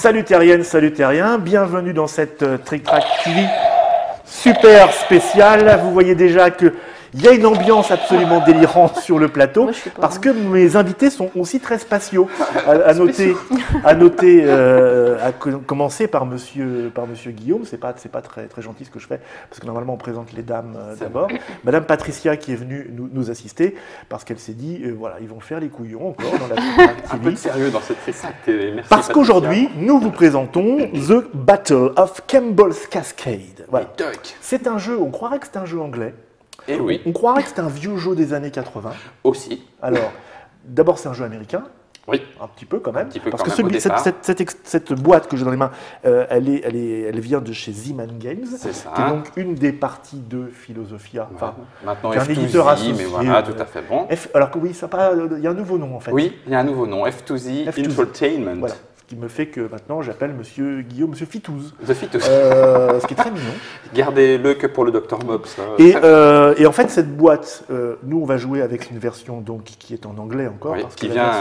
Salut terrienne, salut terrien, bienvenue dans cette Trick Track TV super spéciale. Vous voyez déjà que il y a une ambiance absolument délirante sur le plateau, parce que mes invités sont aussi très spatiaux. À commencer par Monsieur Guillaume. C'est pas très gentil ce que je fais, parce que normalement on présente les dames d'abord. Madame Patricia qui est venue nous assister, parce qu'elle s'est dit, voilà, ils vont faire les couillons encore dans la un peu de sérieux dans cette Trick Track TV. Merci. Parce qu'aujourd'hui, nous vous présentons The Battle of Campbell's Cascade. Voilà. C'est un jeu, on croirait que c'est un jeu anglais. Et oui. On croirait que c'est un vieux jeu des années 80. Aussi. Alors, d'abord, c'est un jeu américain. Oui. Un petit peu quand même. Parce que cette boîte que j'ai dans les mains, elle vient de chez Z-Man Games. C'est ça. Qui est donc une des parties de Philosophia. Enfin, maintenant, un éditeur associé. Mais voilà, tout à fait bon. Alors que oui, il y a un nouveau nom en fait. Oui, il y a un nouveau nom, F2Z Entertainment. Voilà. Ce qui me fait que maintenant j'appelle Monsieur Guillaume, Monsieur Fitouze. The Fitouze. Ce qui est très mignon. Gardez-le que pour le Dr Mops. Et en fait, cette boîte, nous on va jouer avec une version donc, qui est en anglais encore. Oui, parce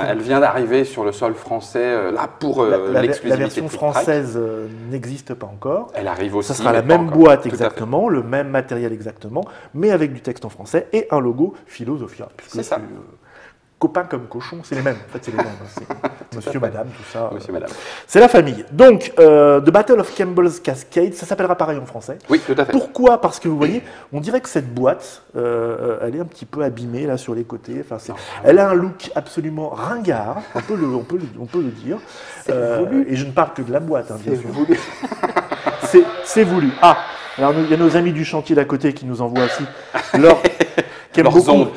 elle vient d'arriver sur le sol français, là pour l'exclusivité. La version française n'existe pas encore. Elle arrive aussi. Ça sera la même boîte exactement, le même matériel exactement, mais avec du texte en français et un logo Philosophia. C'est ça. Copains comme cochons, c'est les mêmes. En fait, c'est les mêmes. Monsieur, madame, tout ça. Monsieur, madame. C'est la famille. Donc, The Battle of Campbell's Cascade, ça s'appellera pareil en français. Oui, tout à fait. Pourquoi? Parce que vous voyez, on dirait que cette boîte, elle est un petit peu abîmée là sur les côtés. Enfin, elle a un look absolument ringard, on peut le dire. Et je ne parle que de la boîte, hein, bien sûr. Voulu. C'est voulu. Ah, alors il y a nos amis du chantier d'à côté qui nous envoient aussi qui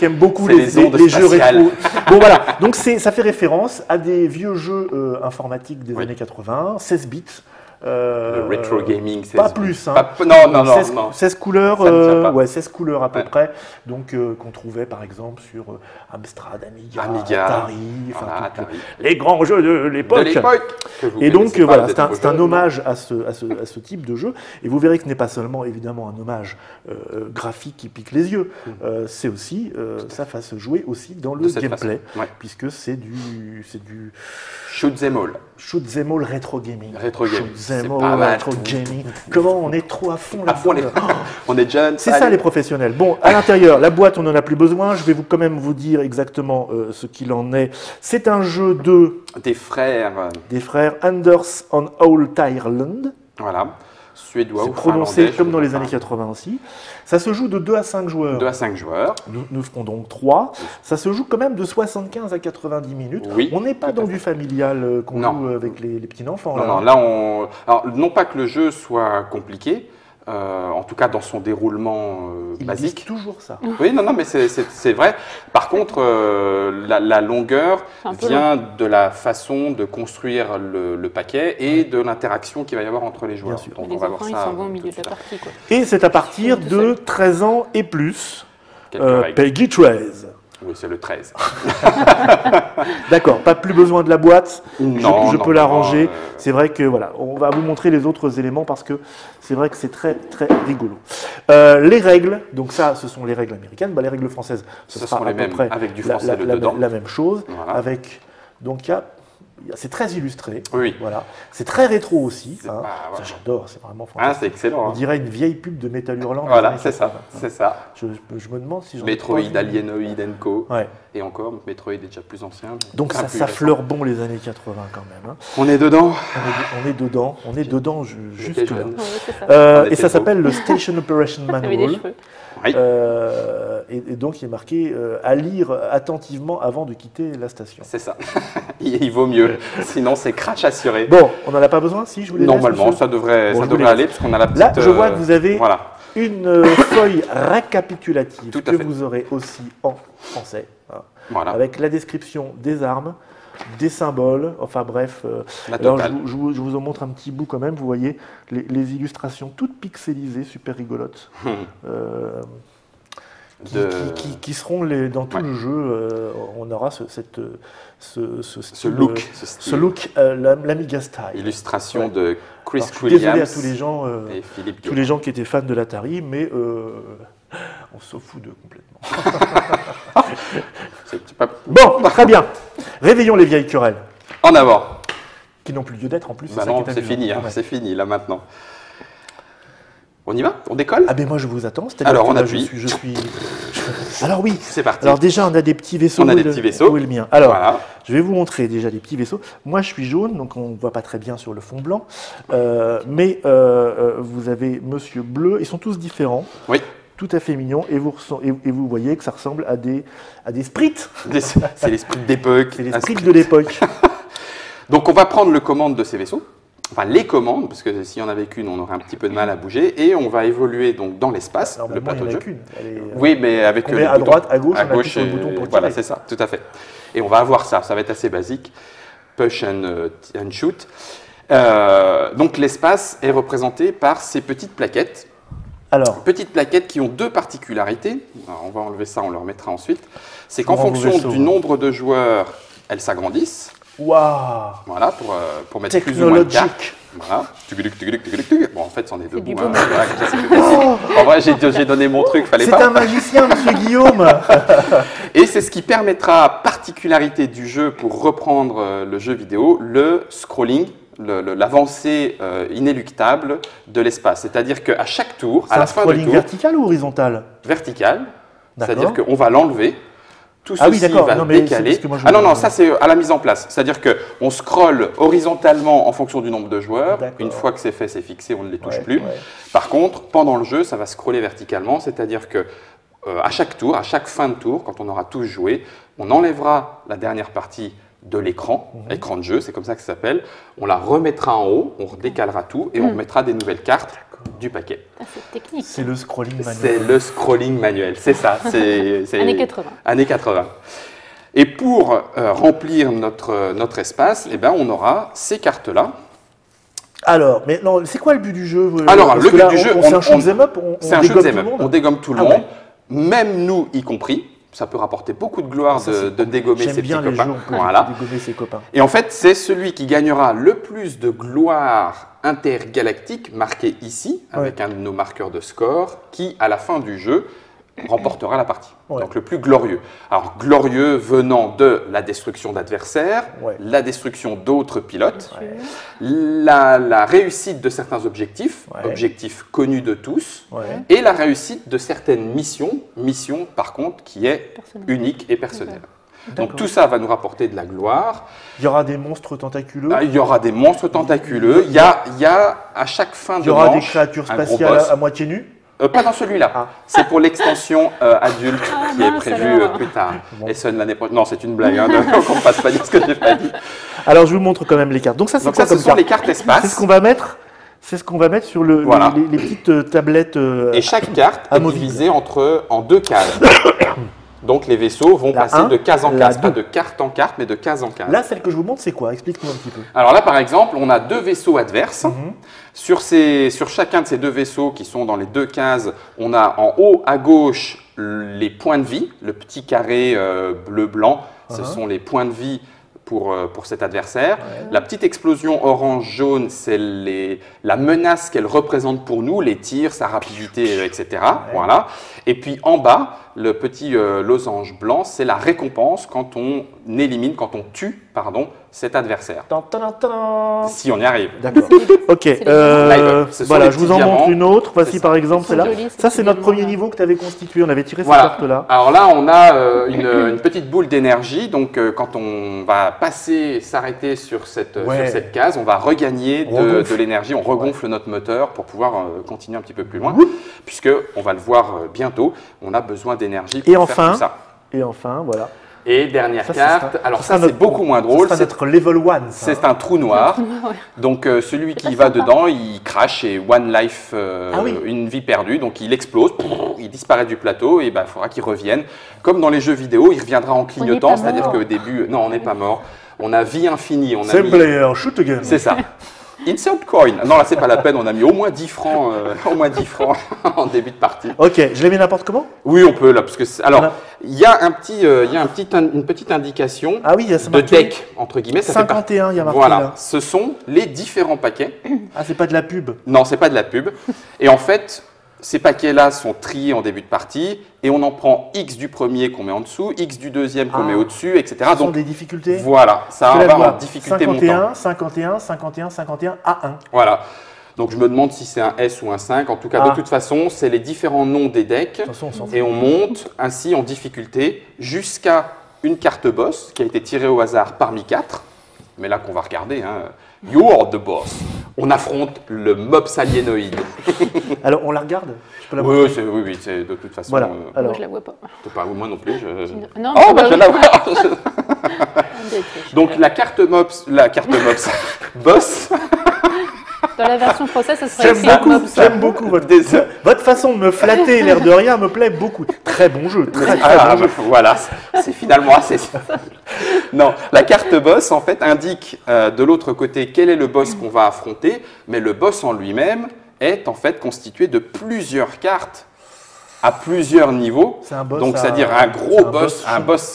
aiment beaucoup les jeux rétro. Bon voilà, donc ça fait référence à des vieux jeux informatiques des années 80, 16 bits. Le retro gaming, 16 pas plus, hein. Non. 16 couleurs, 16 couleurs à peu près, donc qu'on trouvait par exemple sur Amstrad, Amiga, Atari, les grands jeux de l'époque. Et donc voilà, c'est un hommage à ce type de jeu. Et vous verrez que ce n'est pas seulement évidemment un hommage graphique qui pique les yeux, c'est aussi, ça va se jouer aussi dans le gameplay, puisque c'est du shoot 'em all. Shoot 'em all rétro gaming. Rétro gaming. Comment on est trop à fond là. On est jeunes. C'est ça les professionnels. Bon, à l'intérieur, la boîte, on n'en a plus besoin. Je vais quand même vous dire exactement ce qu'il en est. C'est un jeu des frères Anders on Old Ireland. Voilà. Suédois ou prononcé comme dans les années 80 aussi. Ça se joue de 2 à 5 joueurs. 2 à 5 joueurs. Nous ferons donc 3. Ça se joue quand même de 75 à 90 minutes. Oui, on n'est pas dans du familial qu'on joue avec les petits enfants. Non, là, alors, non pas que le jeu soit compliqué, en tout cas dans son déroulement basique. Ils disent toujours ça. Oui, non, mais c'est vrai. Par contre, la longueur vient de la façon de construire le paquet et de l'interaction qu'il va y avoir entre les joueurs. Donc on va voir ça. Ils s'en vont au milieu de la partie, quoi. Et c'est à partir de 13 ans et plus. Peggy 13. Oui, c'est le 13. D'accord, pas plus besoin de la boîte, je peux la ranger. Non. C'est vrai que voilà, on va vous montrer les autres éléments parce que c'est vrai que c'est très très rigolo. Les règles, donc ça ce sont les règles américaines, les règles françaises, ce sera à peu près avec du français dedans. La même chose, voilà. Avec donc c'est très illustré, oui. Voilà. C'est très rétro aussi. Voilà. Ça j'adore, c'est vraiment fantastique. C'est excellent. On dirait une vieille pub de Metal Hurlant. Voilà, c'est ça. Je me demande si j'en Metroid, Alienoid, Co. Ouais. Et encore, Metroid est déjà plus ancien. Donc ça fleure bon les années 80 quand même. Hein. On est dedans. On est dedans juste là. Et ça s'appelle le Station Operation Manual. Oui. Et donc il est marqué à lire attentivement avant de quitter la station. C'est ça. Il vaut mieux. Sinon c'est crash assuré. Bon, on n'en a pas besoin si je vous les Normalement, ça devrait aller parce qu'on a la petite. Là, je vois que vous avez voilà. une feuille récapitulative que vous aurez aussi en français, voilà. Avec la description des armes, des symboles, enfin bref. Alors je vous en montre un petit bout quand même, vous voyez les illustrations toutes pixelisées, super rigolotes, qui seront dans tout le jeu. On aura ce look, l'Amiga style. Illustration de Chris Williams. Désolé à tous les gens, et Philippe tous les gens qui étaient fans de l'Atari, mais on s'en fout d'eux complètement. Bon, très bien. Réveillons les vieilles querelles. En avant. Qui n'ont plus lieu d'être en plus. Bah non, c'est fini, hein, c'est fini là maintenant. On y va? On décolle? Ah ben moi je vous attends. Alors on appuie. Alors oui. C'est parti. Alors déjà on a des petits vaisseaux. On a des petits vaisseaux. Où est le mien? Alors voilà. Je vais vous montrer déjà les petits vaisseaux. Moi je suis jaune, donc on ne voit pas très bien sur le fond blanc. Mais vous avez Monsieur Bleu. Ils sont tous différents. Oui. Tout à fait mignons. Et vous voyez que ça ressemble à des sprites. C'est les sprites d'époque. C'est les sprites de l'époque. Donc on va prendre le commande de ces vaisseaux. Enfin, les commandes, parce que s'il y en avait qu'une, on aurait un petit peu de mal à bouger, et on va évoluer donc dans l'espace, le plateau de jeu. Oui, mais avec le à droite, à gauche, on le bouton pour voilà, c'est ça, tout à fait. Et on va avoir ça va être assez basique, push and shoot. Donc l'espace est représenté par ces petites plaquettes. Alors, petites plaquettes qui ont deux particularités. Alors, on va enlever ça, on le remettra ensuite. C'est qu'en fonction du nombre de joueurs, elles s'agrandissent. Waouh! Voilà, pour mettre plus ou moins de cartes. Voilà. Bon, en fait, c'en est debout. Hein. Voilà, en vrai, j'ai donné mon truc, fallait pas. C'est un magicien, monsieur Guillaume! Et c'est ce qui permettra, particularité du jeu, pour reprendre le jeu vidéo, le scrolling, l'avancée inéluctable de l'espace. C'est-à-dire qu'à chaque tour, à la fin du tour... scrolling vertical ou horizontal? Vertical. C'est-à-dire qu'on va l'enlever. Tout ceci va non, décaler. Ah non, non, ça c'est à la mise en place. C'est-à-dire qu'on scrolle horizontalement en fonction du nombre de joueurs. Une fois que c'est fait, c'est fixé, on ne les touche plus. Par contre, pendant le jeu, ça va scroller verticalement. C'est-à-dire que à chaque tour, à chaque fin de tour, quand on aura tous joué, on enlèvera la dernière partie de l'écran, écran de jeu, c'est comme ça que ça s'appelle. On la remettra en haut, on redécalera tout et on remettra des nouvelles cartes du paquet. C'est technique. C'est le scrolling manuel. C'est le scrolling manuel, c'est ça. C'est années 80. Années 80. Et pour remplir notre espace, eh ben, on aura ces cartes-là. Alors, mais non, c'est quoi le but du jeu? Alors, le but du jeu, c'est un shoot'em up, on dégomme tout le monde, même nous y compris. Ça peut rapporter beaucoup de gloire de dégommer ses petits copains. Voilà. Dégommer ses copains. Et en fait, c'est celui qui gagnera le plus de gloire intergalactique, marqué ici, avec un de nos marqueurs de score, qui, à la fin du jeu, remportera la partie. Donc le plus glorieux. Alors glorieux venant de la destruction d'adversaires, la destruction d'autres pilotes, la réussite de certains objectifs, objectifs connus de tous, et la réussite de certaines missions, par contre qui est unique et personnelle. Donc tout ça va nous rapporter de la gloire. Il y aura des monstres tentaculaeux. Il y aura des monstres tentaculaeux. Il y a à chaque fin de manche, il y aura des créatures spatiales à moitié nues. Pas dans celui-là. C'est pour l'extension adulte qui est prévue plus tard. Et sonne l'année prochaine. Non, c'est une blague. Hein, qu'on ne fasse pas dire ce que j'ai pas dit. Alors, je vous montre quand même les cartes. Donc ça, c'est quoi ce sont les cartes espace. C'est ce qu'on va mettre. C'est ce qu'on va mettre sur les petites tablettes. Et chaque carte est divisée en deux cases. Donc les vaisseaux vont passer de case en case, pas de carte en carte, mais de case en case. Là, celle que je vous montre, c'est quoi? Explique-nous un petit peu. Alors là, par exemple, on a deux vaisseaux adverses. Sur chacun de ces deux vaisseaux qui sont dans les deux cases, on a en haut à gauche les points de vie, le petit carré bleu-blanc, ce sont les points de vie pour cet adversaire. La petite explosion orange-jaune, c'est la menace qu'elle représente pour nous, les tirs, sa rapidité, etc. Voilà. Et puis en bas, le petit losange blanc, c'est la récompense quand on tue cet adversaire. Si on y arrive. D'accord. Ok. Voilà, je vous en montre une autre. Voici par exemple celle-là. Ça, c'est notre premier niveau que tu avais constitué. On avait tiré cette carte-là. Alors là, on a une petite boule d'énergie. Donc, quand on va s'arrêter sur cette case, on va regagner de l'énergie. On regonfle notre moteur pour pouvoir continuer un petit peu plus loin. Puisqu'on va le voir bientôt, on a besoin d'énergie pour faire tout ça. Et enfin, voilà. Et dernière carte, alors ça c'est beaucoup moins drôle. C'est notre level 1. C'est un trou noir. Donc celui qui va dedans, il crash et one life, une vie perdue. Donc il explose, il disparaît du plateau et il faudra qu'il revienne. Comme dans les jeux vidéo, il reviendra en clignotant, c'est-à-dire qu'au début, non, on n'est pas mort. On a vie infinie. C'est player, shoot again. C'est ça. Insert coin. Non, là, c'est pas la peine. On a mis au moins 10 francs, en début de partie. Ok, je les mets n'importe comment? Oui, on peut là, parce que alors il y a une petite indication de deck entre guillemets. Ça 51, il y a marqué voilà, là. Ce sont les différents paquets. Ah, c'est pas de la pub? Non, c'est pas de la pub. Et en fait, ces paquets-là sont triés en début de partie et on en prend X du premier qu'on met en dessous, X du deuxième qu'on met au-dessus, etc. Ce sont des difficultés. Voilà, ça va en difficulté 51, 51, 51, 51, A1. Voilà. Donc je me demande si c'est un S ou un 5. En tout cas, de toute façon, c'est les différents noms des decks. De toute façon, et on monte ainsi en difficulté jusqu'à une carte boss qui a été tirée au hasard parmi 4. Mais là qu'on va regarder, hein. You are the boss. On affronte le Mops aliénoïde. Alors on la regarde? Je peux la voir? Oui, c'est de toute façon. Voilà. Moi je la vois pas. Pas moi non plus. Non, oh, bah, je la vois. Donc la carte Mops boss. Dans la version française, ça serait J'aime beaucoup votre façon de me flatter, l'air de rien, me plaît beaucoup. Très bon jeu, très bon jeu. Voilà, c'est finalement assez... Non, la carte boss, en fait, indique de l'autre côté quel est le boss qu'on va affronter, mais le boss en lui-même est en fait constitué de plusieurs cartes à plusieurs niveaux. Donc, c'est-à-dire un gros boss,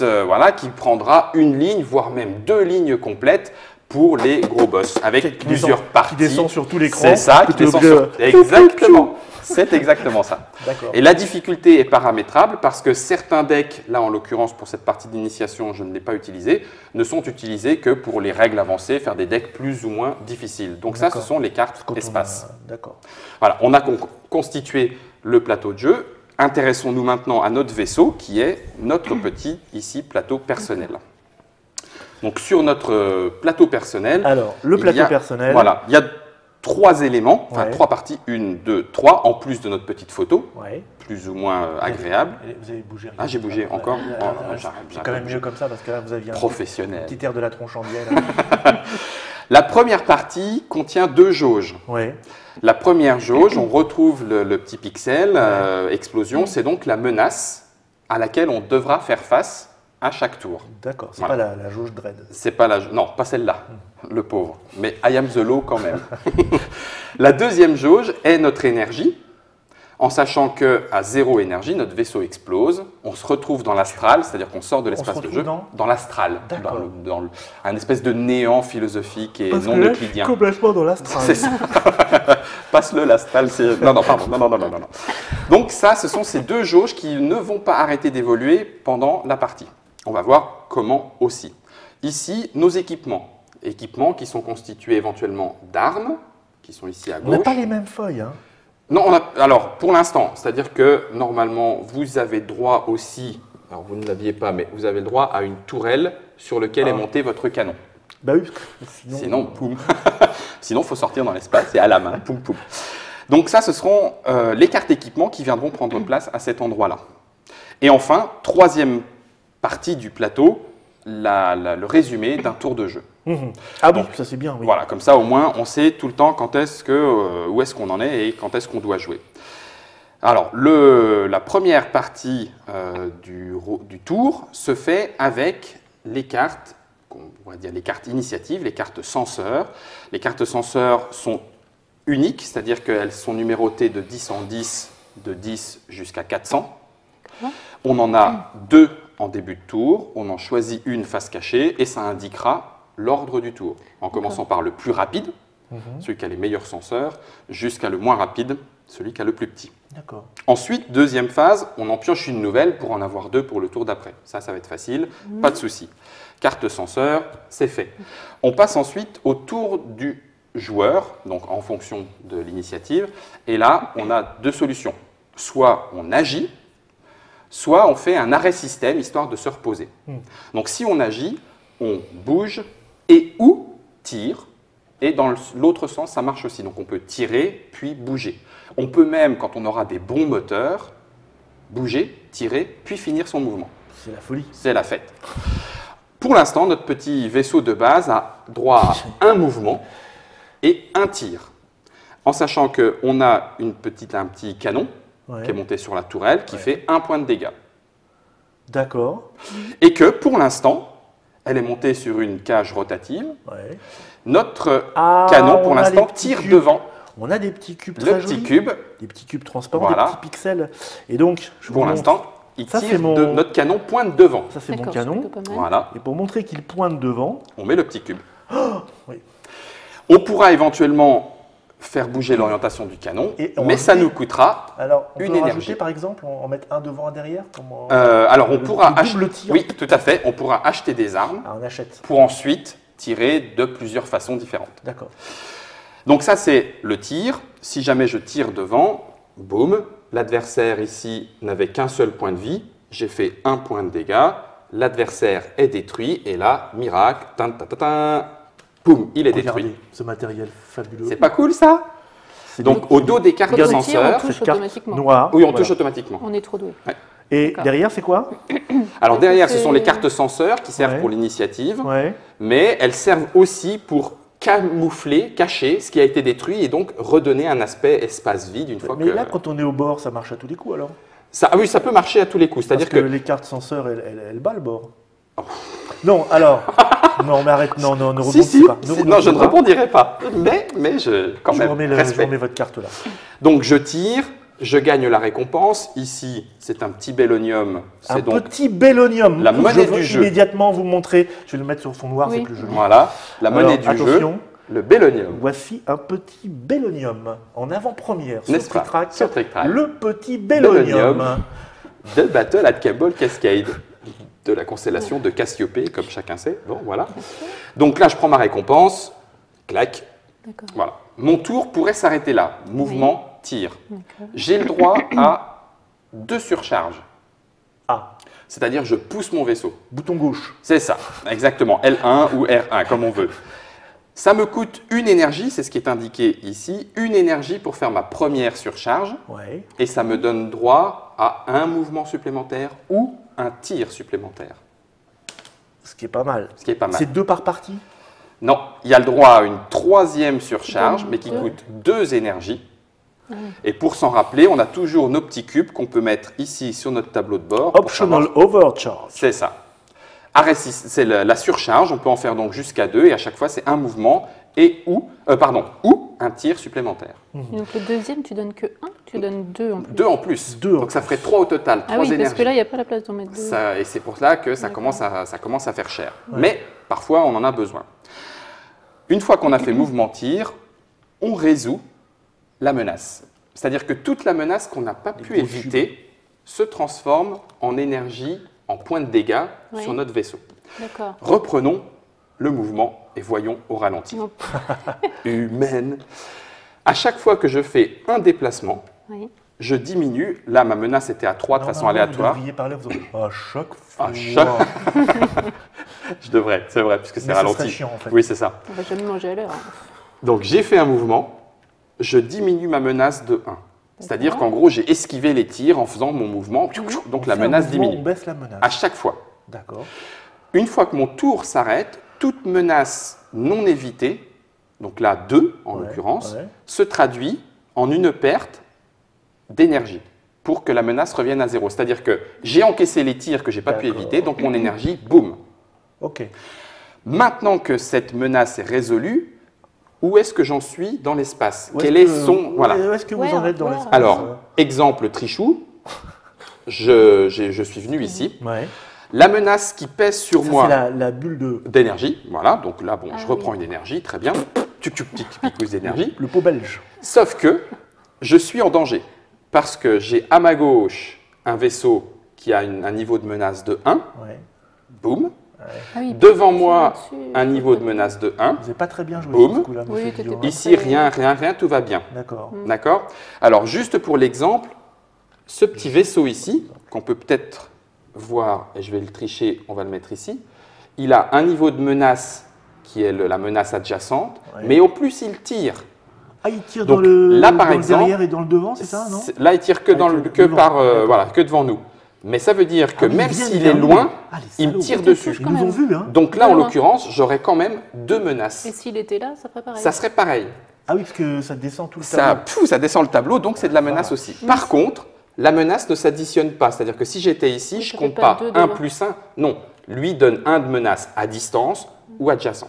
voilà, qui prendra une ligne, voire même 2 lignes complètes pour les gros boss, avec plusieurs parties. Qui descend sur tout l'écran. C'est ça, qui descend sur... Exactement. C'est exactement ça. Et la difficulté est paramétrable parce que certains decks, là en l'occurrence pour cette partie d'initiation, je ne l'ai pas utilisé, ne sont utilisés que pour les règles avancées, faire des decks plus ou moins difficiles. Donc ça, ce sont les cartes espace. D'accord. Voilà, on a constitué le plateau de jeu. Intéressons-nous maintenant à notre vaisseau qui est notre petit, ici, plateau personnel. Donc sur notre plateau personnel, alors le plateau personnel, voilà, il y a 3 éléments, enfin 3 parties, 1, 2, 3, en plus de notre petite photo, plus ou moins agréable. Vous avez bougé. Ah, j'ai bougé encore. C'est quand même mieux comme ça parce que là vous aviez un petit air de la tronche en biais. La première partie contient 2 jauges. La première jauge, on retrouve le petit pixel explosion, c'est donc la menace à laquelle on devra faire face à chaque tour. D'accord, c'est pas la jauge Dread. C'est pas non, pas celle-là, le pauvre. Mais I am the law quand même. La deuxième jauge est notre énergie, en sachant qu'à 0 énergie, notre vaisseau explose. On se retrouve dans l'astral, c'est-à-dire qu'on sort de l'espace de jeu. Dans l'astral, dans un espèce de néant philosophique et non euclidien. Complètement dans l'astral. C'est ça. Passe-le l'astral. Non, pardon. Non. Donc ça, ce sont ces 2 jauges qui ne vont pas arrêter d'évoluer pendant la partie. On va voir comment aussi. Ici, nos équipements. Équipements qui sont constitués éventuellement d'armes, qui sont ici à gauche. On n'a pas les mêmes feuilles, hein? Non, alors pour l'instant, c'est-à-dire que normalement, vous avez droit aussi, alors vous ne l'aviez pas, mais vous avez le droit à une tourelle sur laquelle est monté votre canon. Bah oui, sinon poum. Sinon, il faut sortir dans l'espace et à la main, poum poum. Donc ça, ce seront les cartes équipements qui viendront prendre place à cet endroit-là. Et enfin, 3e partie du plateau, le résumé d'un tour de jeu. Ah bon, ça c'est bien. Oui. Voilà, comme ça au moins on sait tout le temps où est-ce qu'on en est et quand est-ce qu'on doit jouer. Alors, la première partie du tour se fait avec les cartes, on va dire les cartes initiatives, les cartes censeurs. Les cartes censeurs sont uniques, c'est-à-dire qu'elles sont numérotées de 10 en 10, de 10 jusqu'à 400. On en a 2 en début de tour, on en choisit une face cachée et ça indiquera l'ordre du tour, en commençant par le plus rapide, celui qui a les meilleurs censeurs, jusqu'à le moins rapide, celui qui a le plus petit. Ensuite, deuxième phase, on en pioche une nouvelle pour en avoir 2 pour le tour d'après. Ça va être facile, pas de souci. Carte censeur, c'est fait. On passe ensuite au tour du joueur, donc en fonction de l'initiative, et là, on a 2 solutions. Soit on agit, soit on fait un arrêt système, histoire de se reposer. Donc si on agit, on bouge et ou tire. Et dans l'autre sens, ça marche aussi. Donc on peut tirer, puis bouger. On peut même, quand on aura des bons moteurs, bouger, tirer, puis finir son mouvement. C'est la folie. C'est la fête. Pour l'instant, notre petit vaisseau de base a droit à un mouvement et un tir. En sachant qu'on a un petit canon qui est monté sur la tourelle, qui fait 1 point de dégâts. D'accord. Et que, pour l'instant, elle est montée sur une cage rotative. Notre canon, pour l'instant, tire devant. On a des petits cubes très jolis. Des petits cubes transparents, des petits pixels. Et donc, pour l'instant, il tire notre canon pointe devant. Ça, c'est mon canon. Voilà. Et pour montrer qu'il pointe devant, on met le petit cube. On pourra éventuellement faire bouger l'orientation du canon, mais ça nous coûtera une énergie. Rajouter, par exemple, en mettre un devant, un derrière alors, on pourra acheter. Oui, tout à fait. On pourra acheter des armes pour ensuite tirer de plusieurs façons différentes. D'accord. Donc ça, c'est le tir. Si jamais je tire devant, boum, l'adversaire ici n'avait qu'un seul point de vie. J'ai fait 1 point de dégâts. L'adversaire est détruit. Et là, miracle, boum, il est détruit. Ce matériel fabuleux. C'est pas cool, ça? Donc, au dos des cartes de senseur, cette carte noire. Oui, on touche automatiquement. On est trop doué. Ouais. Et derrière, c'est quoi? Alors, derrière, ce sont les cartes senseurs qui servent pour l'initiative. Mais elles servent aussi pour camoufler, cacher ce qui a été détruit et donc redonner un aspect espace vide une fois que… Mais là, quand on est au bord, ça marche à tous les coups alors? Oui, ça peut marcher à tous les coups. C'est-à-dire que les cartes senseurs, elles battent le bord. Non, alors… non, mais arrête, non, ne rebondis pas. Non, je ne rebondirai pas. Mais quand même, je remets votre carte là. Donc, je tire, je gagne la récompense. Ici, c'est un petit bellonium. Petit bellonium. La monnaie du jeu. Immédiatement vous montrer. Je vais le mettre sur fond noir, c'est plus joli. Voilà, la monnaie du jeu. Le bellonium. Voici un petit bellonium en avant-première sur N'est-ce pas? Sur Trick Track. Le petit bellonium de Battle at Cable Cascade, de la constellation de Cassiopée, comme chacun sait. Bon, voilà. Donc là, je prends ma récompense. Clac. Voilà. Mon tour pourrait s'arrêter là. Mouvement, tir. J'ai le droit à 2 surcharges. C'est-à-dire, je pousse mon vaisseau. Bouton gauche. C'est ça, exactement. L1 ou R1, comme on veut. Ça me coûte une énergie, c'est ce qui est indiqué ici, une énergie pour faire ma première surcharge. Et ça me donne droit à un mouvement supplémentaire ou un tir supplémentaire. Ce qui est pas mal. C'est 2 par partie? Non, il y a le droit à une 3e surcharge, mais qui coûte 2 énergies. Et pour s'en rappeler, on a toujours nos petits cubes qu'on peut mettre ici sur notre tableau de bord. Optional overcharge. C'est ça. C'est la surcharge, on peut en faire donc jusqu'à 2 et à chaque fois c'est un mouvement ou un tir supplémentaire. Donc le deuxième, tu donnes que 1, tu donnes 2 en plus. 2 en plus. Donc ça ferait 3 au total, 3 énergies. Parce que là, il n'y a pas la place d'en mettre 2. Et c'est pour cela que ça commence à faire cher. Mais parfois, on en a besoin. Une fois qu'on a fait mouvement tir, on résout la menace. C'est-à-dire que toute la menace qu'on n'a pas pu éviter se transforme en énergie, en points de dégâts sur notre vaisseau. Reprenons le mouvement et voyons au ralenti. Humaine. À chaque fois que je fais un déplacement, je diminue. Là, ma menace était à 3 de façon aléatoire. Vous devriez parler à chaque fois. Je devrais, c'est vrai, puisque c'est ralenti. Chiant, en fait. Oui, c'est ça. On va jamais manger à l'heure. Donc, j'ai fait un mouvement. Je diminue ma menace de 1. C'est-à-dire qu'en gros, j'ai esquivé les tirs en faisant mon mouvement. Donc, la menace diminue. On baisse la menace. À chaque fois. D'accord. Une fois que mon tour s'arrête, toute menace non évitée, donc là 2 en l'occurrence, se traduit en une perte d'énergie pour que la menace revienne à 0. C'est-à-dire que j'ai encaissé les tirs que je n'ai pas pu éviter, donc mon énergie, boum. Maintenant que cette menace est résolue, où est-ce que j'en suis dans l'espace? Quel est son… Voilà. Où est-ce que vous en êtes dans l'espace? Alors, exemple trichou, je suis venu ici. La menace qui pèse sur moi… C'est la bulle d'énergie. Voilà, donc là, bon, je reprends une énergie, très bien. Petite d'énergie. Le pot belge. Sauf que je suis en danger parce que j'ai à ma gauche un vaisseau qui a un niveau de menace de 1. Boum. Devant moi, un niveau de menace de 1. Vous n'avez pas très bien joué boum. Ce coup-là, Ici, rien, tout va bien. D'accord. Alors, juste pour l'exemple, ce petit vaisseau ici, qu'on peut peut-être voir, et je vais le tricher, on va le mettre ici, il a un niveau de menace qui est la menace adjacente, mais au plus, il tire. Il tire donc, dans le exemple, derrière et dans le devant, c'est ça, non? Là, il tire que devant nous. Mais ça veut dire que même s'il est loin, il me tire dessus. Ils nous ont vus, hein. Donc là, en l'occurrence, j'aurais quand même 2 menaces. Et s'il était là, ça ferait pareil? Ça serait pareil. Ah oui, parce que ça descend tout le tableau. Ça descend le tableau, donc c'est de la menace aussi. Par contre, la menace ne s'additionne pas. C'est-à-dire que si j'étais ici, je ne compte pas 1 plus 1. Non, lui donne 1 de menace à distance ou adjacent.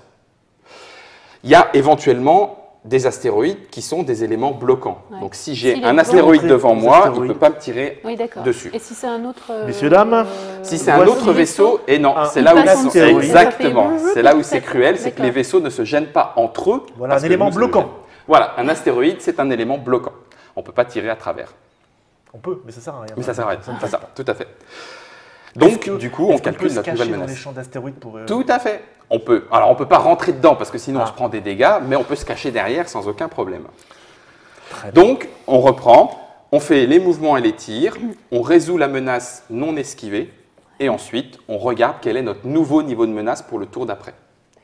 Il y a éventuellement des astéroïdes qui sont des éléments bloquants. Donc si j'ai un astéroïde devant moi, il ne peut pas me tirer dessus. Et si c'est un autre… Messieurs, dames, si c'est un autre vaisseau, et non, c'est là où c'est exactement. C'est là où c'est cruel, c'est que les vaisseaux ne se gênent pas entre eux. Voilà un élément bloquant. Voilà, un astéroïde, c'est un élément bloquant. On ne peut pas tirer à travers. On peut, mais ça sert à rien. Mais ça sert à rien, c'est ça, tout à fait. Donc, du coup, on calcule notre nouvelle menace. Dans les champs d'astéroïdes pour... Tout à fait. On peut. Alors, on ne peut pas rentrer dedans parce que sinon on se prend des dégâts, mais on peut se cacher derrière sans aucun problème. Donc, on reprend, on fait les mouvements et les tirs, on résout la menace non esquivée, et ensuite, on regarde quel est notre nouveau niveau de menace pour le tour d'après.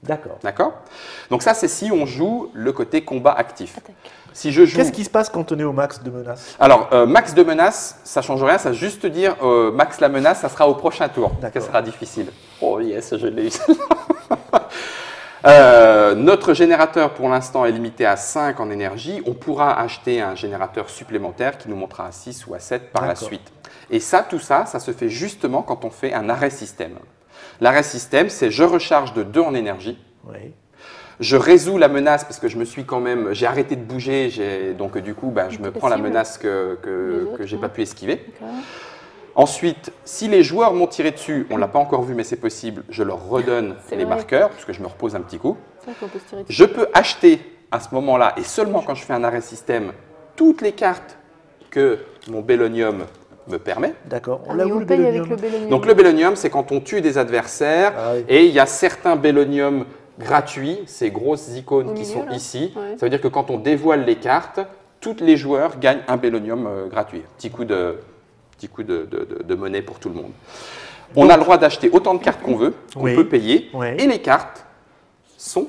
D'accord. D'accord? Donc ça, c'est si on joue le côté combat actif. Attaque. Si je joue... Qu'est-ce qui se passe quand on est au max de menace? Alors, max de menace, ça ne change rien, ça veut juste dire max la menace, ça sera au prochain tour, que ça sera difficile. Oh yes, je l'ai eu. Notre générateur, pour l'instant, est limité à 5 en énergie. On pourra acheter un générateur supplémentaire qui nous montera à 6 ou à 7 par la suite. Et ça, tout ça, ça se fait justement quand on fait un arrêt système. L'arrêt système, c'est je recharge de 2 en énergie. Oui. Je résous la menace parce que je me suis quand même, j'ai arrêté de bouger, donc du coup, je me prends la menace que je n'ai pas pu esquiver. Ensuite, si les joueurs m'ont tiré dessus, on ne l'a pas encore vu, mais c'est possible, je leur redonne les marqueurs, puisque je me repose un petit coup. Je peux acheter à ce moment-là, et seulement quand je fais un arrêt système, toutes les cartes que mon Bellonium me permet. D'accord. On l'a vu, le Bellonium. Donc le Bellonium, c'est quand on tue des adversaires, et il y a certains Bellonium gratuits, ces grosses icônes qui sont ici. Ça veut dire que quand on dévoile les cartes, tous les joueurs gagnent un Bellonium gratuit. Petit coup de monnaie pour tout le monde. On a le droit d'acheter autant de cartes qu'on veut, qu'on peut payer, et les cartes sont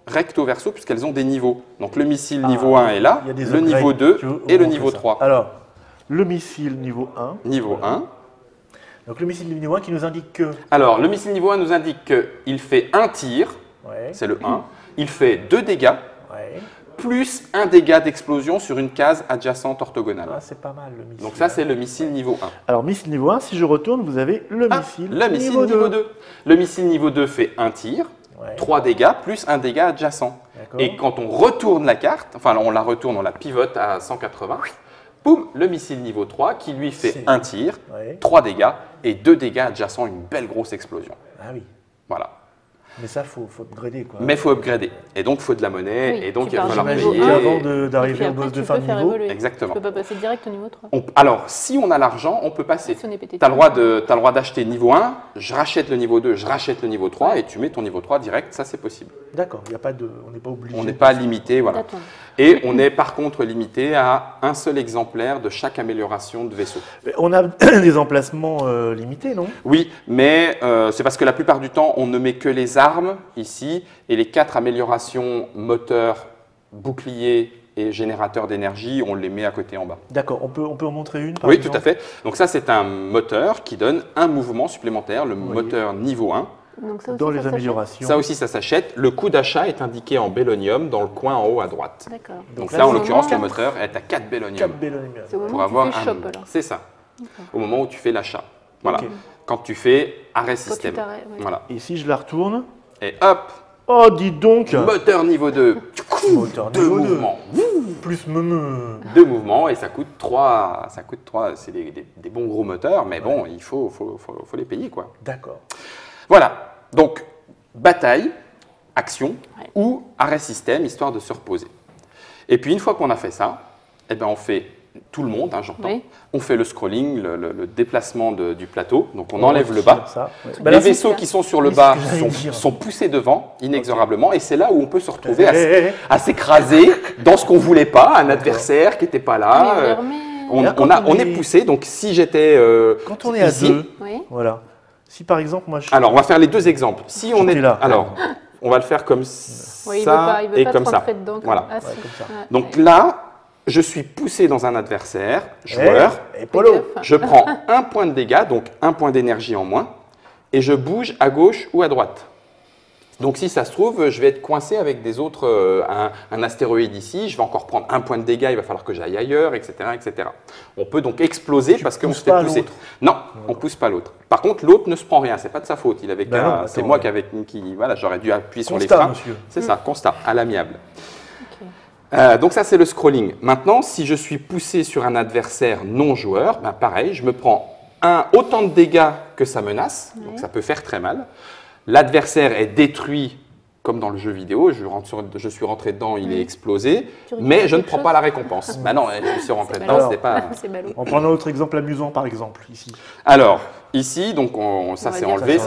recto verso puisqu'elles ont des niveaux. Donc le missile niveau 1 est là, le niveau 2 et le niveau 3. Alors, le missile niveau 1. Niveau 1. Donc le missile niveau 1 qui nous indique que... Alors, le missile niveau 1 nous indique qu'il fait un tir, c'est le 1, il fait 2 dégâts, plus un dégât d'explosion sur une case adjacente orthogonale. Ah, c'est pas mal le missile. Donc ça, c'est le missile niveau 1. Alors, missile niveau 1, si je retourne, vous avez le missile niveau 2. Le missile niveau 2 fait un tir, 3 dégâts, plus un dégât adjacent. Et quand on retourne la carte, enfin on la retourne, on la pivote à 180, boum, le missile niveau 3 qui lui fait un tir, 3 dégâts et 2 dégâts adjacents, une belle grosse explosion. Ah oui. Voilà. Mais ça, il faut upgrader, quoi. Mais il faut upgrader. Et donc, il faut de la monnaie. Et donc, il va falloir payer. Avant d'arriver au boss de fin de niveau. Exactement. Tu ne peux pas passer direct au niveau 3. Alors, si on a l'argent, on peut passer. Tu as le droit d'acheter niveau 1, je rachète le niveau 2, je rachète le niveau 3 et tu mets ton niveau 3 direct. Ça, c'est possible. D'accord. On n'est pas obligé. On n'est pas limité. Voilà. Et on est par contre limité à un seul exemplaire de chaque amélioration de vaisseau. On a des emplacements limités, non? Oui, mais c'est parce que la plupart du temps, on ne met que les armes ici et les 4 améliorations moteur, bouclier et générateur d'énergie, on les met à côté en bas. D'accord, on peut en montrer une par exemple? exemple? Tout à fait. Donc ça, c'est un moteur qui donne un mouvement supplémentaire, le moteur niveau 1. Donc ça aussi, dans les améliorations. Ça aussi, ça s'achète. Le coût d'achat est indiqué en Bellonium dans le coin en haut à droite. D'accord. Donc là, en l'occurrence, le moteur est à 4 Bellonium. 4 Bellonium. C'est au moment où tu fais shop, alors. C'est ça. Au moment où tu fais l'achat. Voilà. Quand tu fais arrêt système. Voilà. Et si je la retourne? Et hop! Oh, dis donc! Moteur niveau 2. Moteur niveau 2 mouvements. Plus 2 mouvements et ça coûte 3. Ça coûte 3. C'est des bons gros moteurs, mais bon, il faut les payer, quoi. D'accord. Voilà. Donc, bataille, action ou arrêt système, histoire de se reposer. Et puis, une fois qu'on a fait ça, eh ben, on fait tout le monde, j'entends. On fait le scrolling, le déplacement du plateau. Donc, on enlève le bas. Les vaisseaux qui sont sur le bas sont poussés devant, inexorablement. Et c'est là où on peut se retrouver à s'écraser dans ce qu'on ne voulait pas, un adversaire qui n'était pas là. On est poussé. Donc, si j'étais quand on est à 2, voilà. Si par exemple, moi je... Alors, on va faire les 2 exemples. Si on est là, alors, on va le faire comme ça et comme ça. Voilà. Donc là, je suis poussé dans un adversaire, joueur. Je prends un point de dégâts, donc un point d'énergie en moins, et je bouge à gauche ou à droite. Donc si ça se trouve, je vais être coincé avec des autres, un astéroïde ici, je vais encore prendre un point de dégâts, il va falloir que j'aille ailleurs, etc., etc. On peut donc exploser parce qu'on se fait pousser. Non, on ne pousse pas l'autre. Par contre, l'autre ne se prend rien, c'est pas de sa faute. Il avait c'est moi qui voilà, j'aurais dû appuyer sur les freins. C'est ça, constat, à l'amiable. Donc ça, c'est le scrolling. Maintenant, si je suis poussé sur un adversaire non joueur, ben pareil, je me prends autant de dégâts que ça menace, donc ça peut faire très mal. L'adversaire est détruit comme dans le jeu vidéo, je suis rentré dedans, il est explosé, mais je ne prends pas la récompense. Bah non, je suis rentré dedans, c'était pas... On prend un autre exemple amusant, par exemple, ici. Alors, ici, donc ça c'est enlevé,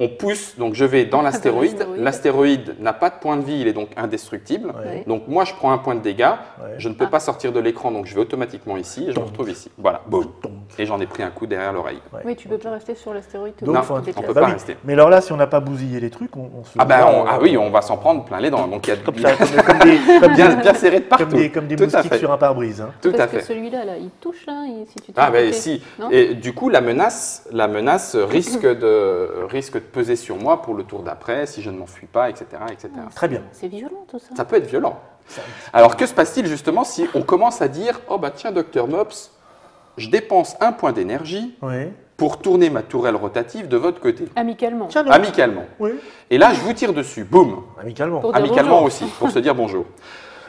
on pousse, donc je vais dans l'astéroïde. L'astéroïde n'a pas de point de vie, il est donc indestructible. Ouais. Donc moi, je prends un point de dégâts. Ouais. Je ne peux pas sortir de l'écran, donc je vais automatiquement ici et je me retrouve ici. Voilà, boum. Et j'en ai pris un coup derrière l'oreille. Ouais. Oui, tu ne peux pas rester sur l'astéroïde. Non, on ne peut pas rester. Mais alors là, si on n'a pas bousillé les trucs, on se... oui, on va s'en prendre plein les dents. Donc il y a comme bien serré de partout. Comme des moustiques sur un pare-brise. Tout à fait. Parce que celui-là, il touche, si tu si. Et du coup, la menace risque de peser sur moi pour le tour d'après, si je ne m'enfuis pas, etc. Très bien. C'est violent tout ça. Ça peut être violent. Alors que se passe-t-il justement si on commence à dire « Oh bah tiens, Dr Mops, je dépense un point d'énergie pour tourner ma tourelle rotative de votre côté. » Amicalement. Amicalement. Oui. Et là, je vous tire dessus. Boum. Amicalement. Amicalement aussi, pour se dire bonjour.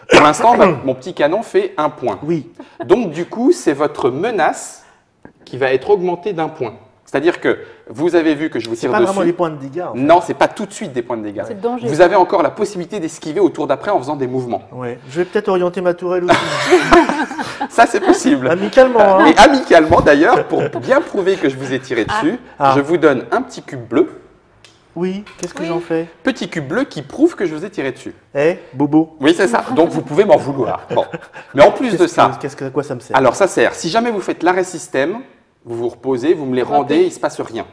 Pour l'instant, mon petit canon fait 1 point. Oui. Donc du coup, c'est votre menace qui va être augmentée d'1 point. C'est-à-dire que vous avez vu que je vous tire dessus. C'est pas vraiment des points de dégâts. En fait. Non, c'est pas tout de suite des points de dégâts. C'est dangereux. Vous avez encore la possibilité d'esquiver au tour d'après en faisant des mouvements. Ouais. Je vais peut-être orienter ma tourelle aussi. Ça, c'est possible. Amicalement. Et amicalement, d'ailleurs, pour bien prouver que je vous ai tiré dessus, je vous donne un petit cube bleu. Oui, qu'est-ce que j'en fais? Petit cube bleu qui prouve que je vous ai tiré dessus. Bobo. Oui, c'est ça. Donc, vous pouvez m'en vouloir. Bon. Mais en plus de ça… À quoi ça me sert? Alors, ça sert. Si jamais vous faites l'arrêt système, vous vous reposez, vous me les rendez, il ne se passe rien.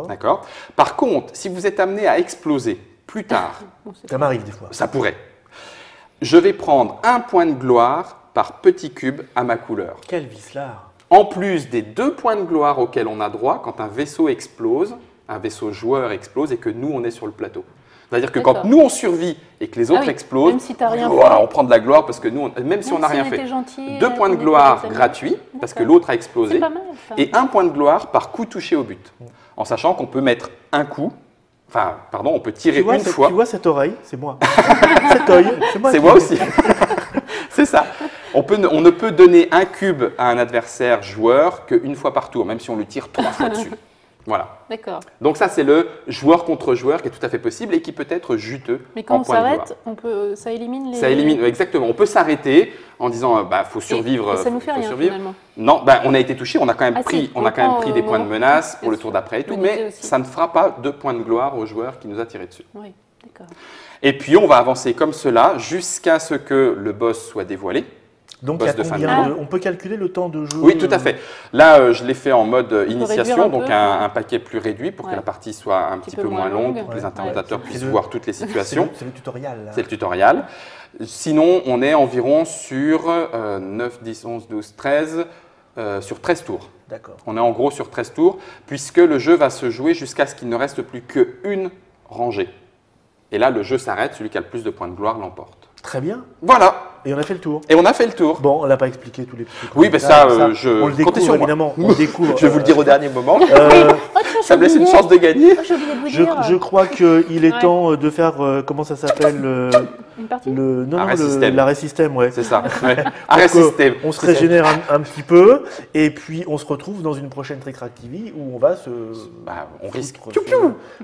D'accord. Par contre, si vous êtes amené à exploser plus tard… Ça m'arrive des fois. Ça pourrait. Je vais prendre 1 point de gloire par petit cube à ma couleur. Quel vicelard! En plus des 2 points de gloire auxquels on a droit quand un vaisseau explose, un vaisseau joueur explose et que nous, on est sur le plateau. C'est-à-dire que quand nous, on survit et que les autres explosent, même si rien on prend de la gloire parce que nous, même si on n'a rien fait. 2 points de gloire gratuits parce que l'autre a explosé et 1 point de gloire par coup touché au but. En sachant qu'on peut mettre un coup, on peut tirer une fois. Tu vois cette oreille? C'est moi. Cet œil, c'est moi. C'est moi aussi. C'est ça. On ne peut donner un cube à un adversaire joueur qu'une fois par tour, même si on le tire 3 fois dessus. Voilà. D'accord. Donc ça, c'est le joueur contre joueur qui est tout à fait possible et qui peut être juteux. Mais quand on s'arrête, ça élimine les… Ça élimine, exactement. On peut s'arrêter en disant faut survivre. Et ça nous fait rien finalement. Non, on a été touché, on a quand même pris des points de menace pour le tour d'après et tout, mais ça ne fera pas 2 points de gloire au joueur qui nous a tiré dessus. Oui, d'accord. Et puis on va avancer comme cela jusqu'à ce que le boss soit dévoilé. Donc, on peut calculer le temps de jeu? Oui, tout à fait. Là, je l'ai fait en mode initiation, donc un paquet plus réduit pour que la partie soit un petit peu moins longue, pour que les interrogateurs puissent voir toutes les situations. C'est le tutoriel. C'est le tutoriel. Sinon, on est environ sur 9, 10, 11, 12, 13, sur 13 tours. D'accord. On est en gros sur 13 tours, puisque le jeu va se jouer jusqu'à ce qu'il ne reste plus qu'une rangée. Et là, le jeu s'arrête, celui qui a le plus de points de gloire l'emporte. Très bien. Voilà. Et on a fait le tour. Et on a fait le tour. Bon, on n'a pas expliqué tous les petits trucs. Oui, mais on le découvre évidemment. On le découvre. Je vais vous le dire au dernier moment. Ça me laisse une chance de gagner. Je crois qu'il est temps de faire, comment ça s'appelle Une partie l'arrêt système, ouais. C'est ça. Arrêt système. On se régénère un petit peu et puis on se retrouve dans une prochaine Tricrac TV où on va se on risque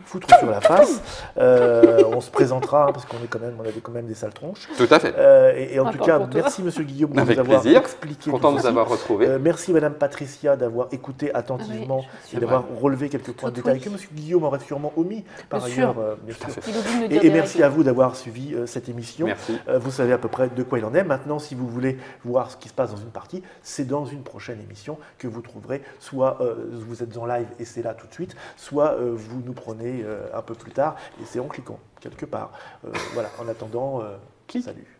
foutre sur la face. On se présentera parce qu'on avait quand même des sales tronches. Tout à fait. Et en tout cas, merci Monsieur Guillaume de nous avoir expliqué. Content de vous avoir retrouvé. Merci Madame Patricia d'avoir écouté attentivement et d'avoir relevé quelques points de détail que Monsieur Guillaume aurait sûrement omis par ailleurs. Et merci à vous d'avoir suivi cette émission. Merci. Vous savez à peu près de quoi il en est. Maintenant, si vous voulez voir ce qui se passe dans une partie, c'est dans une prochaine émission que vous trouverez. Soit vous êtes en live et c'est là tout de suite, soit vous nous prenez un peu plus tard et c'est en cliquant quelque part. Voilà, en attendant, salut.